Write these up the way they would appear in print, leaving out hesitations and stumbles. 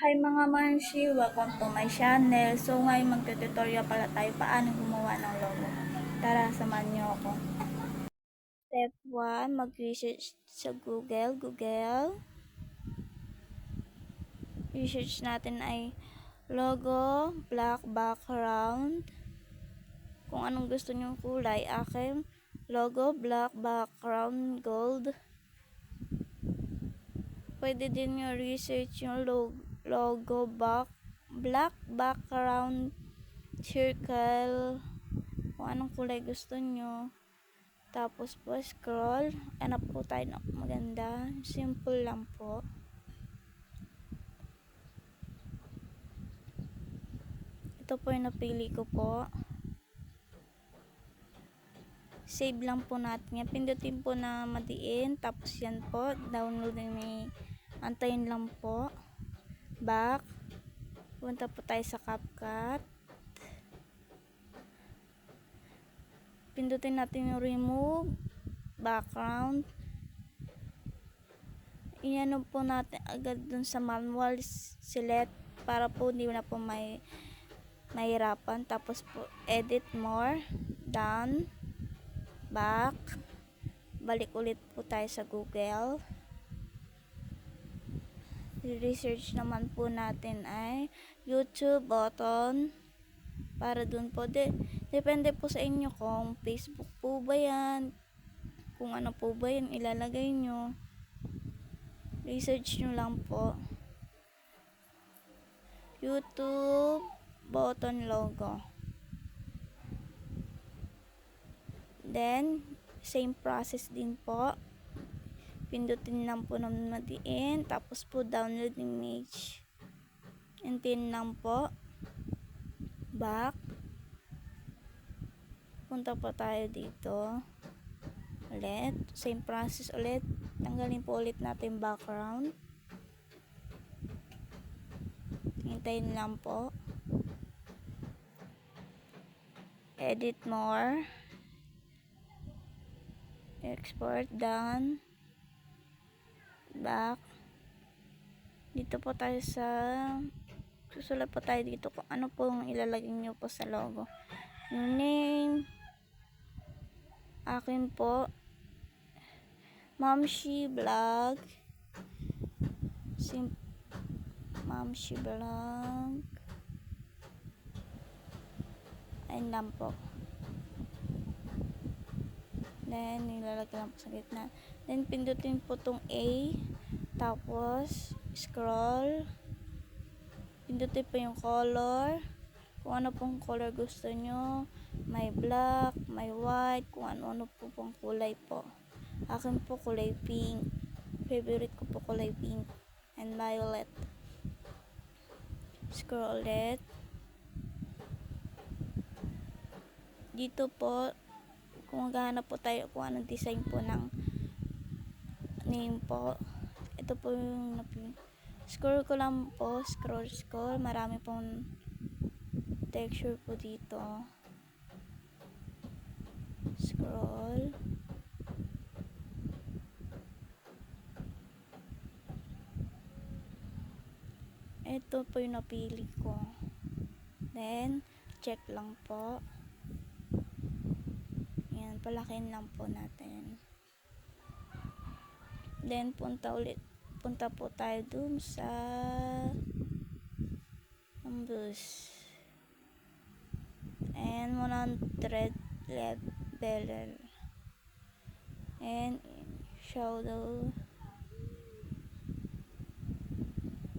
Hi mga manshi! Welcome to my channel. So ngayon magtututorial pala tayo paano gumawa ng logo. Tara, samahan niyo ako. Step 1, mag-research sa Google. Research natin ay logo, black background. Kung anong gusto niyong kulay, akin logo, black background, gold. Pwede din nyo research yung logo, black background, circle, kung anong kulay gusto nyo. Tapos po, scroll. Hanap po tayo ng maganda. Simple lang po. Ito po yung napili ko po. Save lang po natin yan. Pindutin po na madiin. Tapos yan po. Download na antayin lang po. Back. Punta po tayo sa CapCut. Pindutin natin yung remove background. Iyan po natin agad dun sa manual select para po hindi na po mahirapan. Tapos po edit more, done, back, balik ulit po tayo sa Google. Research naman po natin ay YouTube button para dun po depende po sa inyo kung Facebook po ba yan, kung ano po ba yan ilalagay nyo. Research nyo lang po. YouTube button logo. Then, same process din po. Pindutin lang po ng madiin. Tapos po, download image. Antin lang po. Back. Punta po tayo dito. Ulit. Same process ulit. Tanggalin po ulit natin background. Hintayin lang po. Edit more. Export, done. Back. Dito po tayo sa susulat po tayo dito kung ano po ang ilalagay nyo po sa logo. Yung name. Akin po Mamshi Vlog. Mamshi Vlog. Ayun lang po. Then, nilalagay lang po sa gitna. Then, pindutin po tong A. Tapos, scroll. Pindutin po yung color. Kung ano pong color gusto nyo. May black, may white, kung ano-ano po pong kulay po. Akin po kulay pink. Favorite ko po kulay pink and violet. Scroll ulit. Dito po, kung maghahanap po tayo kung anong design po ng name po. Ito po yung scroll ko lang po. Scroll. Marami pong texture po dito. Scroll. Ito po yung napili ko. Then, check lang po. Yan, palakin lang po natin. Then, punta po tayo dun sa numbers. And 100 level. And shadow.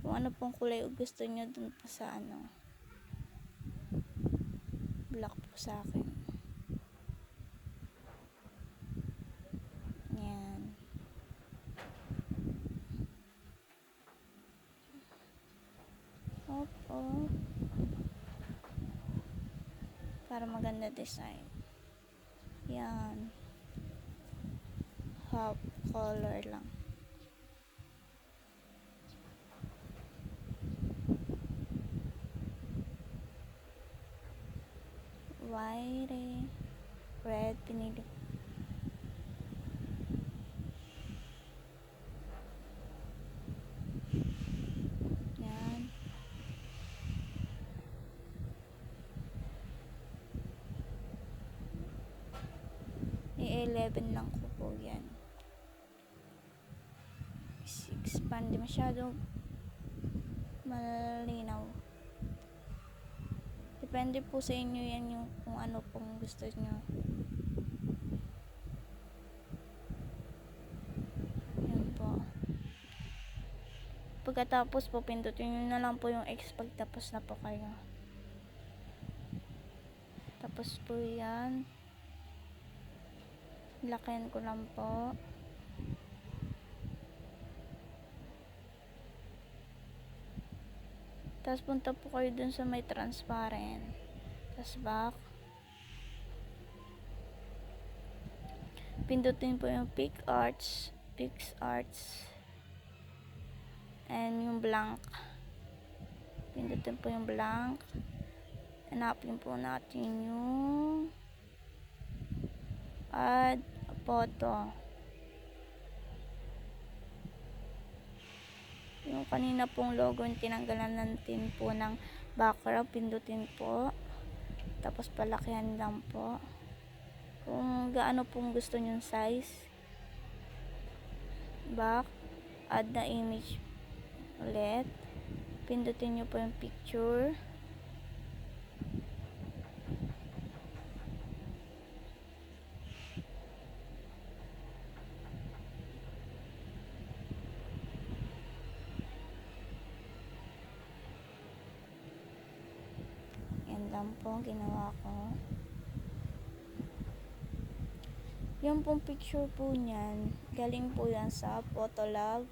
Kung ano pong kulay gusto nyo dun po sa black po sa akin. Yan. Op. Para maganda design. Yan. Half color lang. White, red, pinili. Yan. 11 lang ko po yan. 6 pa, hindi masyado malinaw. Depende po sa inyo yan yung kung ano pong gusto nyo. Yan po. Pagkatapos po, pindutin nyo na lang po yung X pagtapos na po kayo. Tapos po yan. Lakihan ko lang po. Tapos punta po kayo dun sa may transparent. Tapos back. Pindutin po yung PicArts. And yung blank. Pindutin po yung blank. Hanapin po natin yung add photo. Yung kanina pong logo yung tinanggalan natin po ng background, pindutin po. Tapos palakihan lang po. Kung gaano pong gusto nyong size. Back. Add na image ulit. Pindutin nyo po yung picture. Lang po ginawa ko. Yung pong picture po niyan, galing po yan sa Photolab.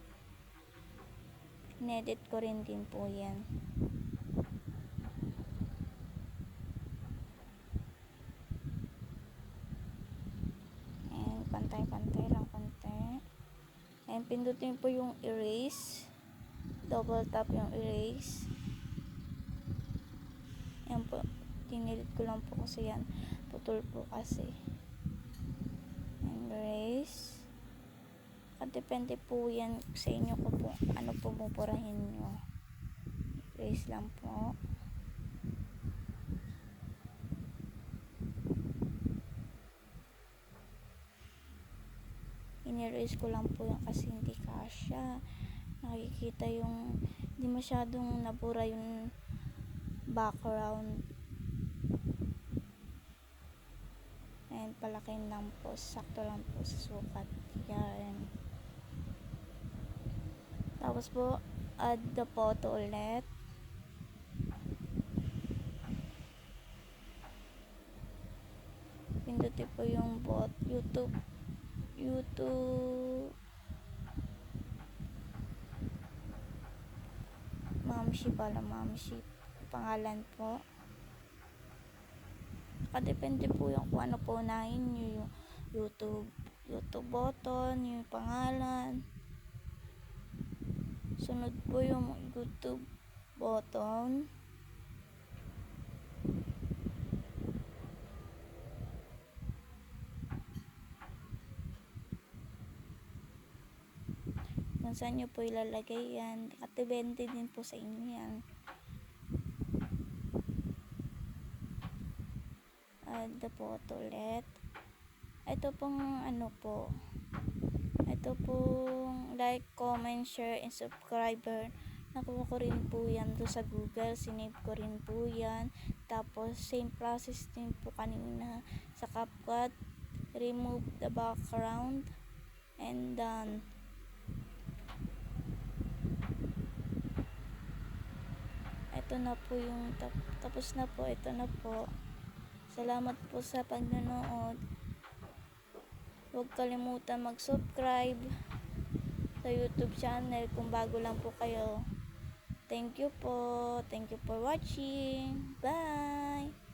Inedit ko rin din po yan. And pantay-pantay lang konti. And pindutin po yung erase. Double tap yung erase. Yan po, tinilit ko lang po kasi yan, putol po kasi. Erase. Depende po yan sa inyo kung po, ano po pupurahin nyo. Erase lang po. In-erase ko lang po yan kasi hindi kasya. Nakikita yung hindi masyadong nabura yung background. And palakin lang po, sakto lang po sa sukat. Yan. Tapos po, add the photo ulit. Pindutin po yung bot YouTube Mamshi pala, Mamshi pangalan po. Depende po yung kung ano po unahin nyo, yung YouTube button, yung pangalan. Sunod po yung YouTube button. Kung saan nyo po ilalagay yan. Depende din po sa inyo yan. Add the photo ulit. Ito pong ano po. Ito pong like, comment, share, and subscriber. Nakuha ko rin po yan doon sa Google. Sinave ko rin po yan. Tapos same process din po kanina sa CapCut. Remove the background. And done. Ito na po yung tapos na po. Ito na po. Salamat po sa pagnonood. Huwag kalimutan mag-subscribe sa YouTube channel kung bago lang po kayo. Thank you po. Thank you for watching. Bye!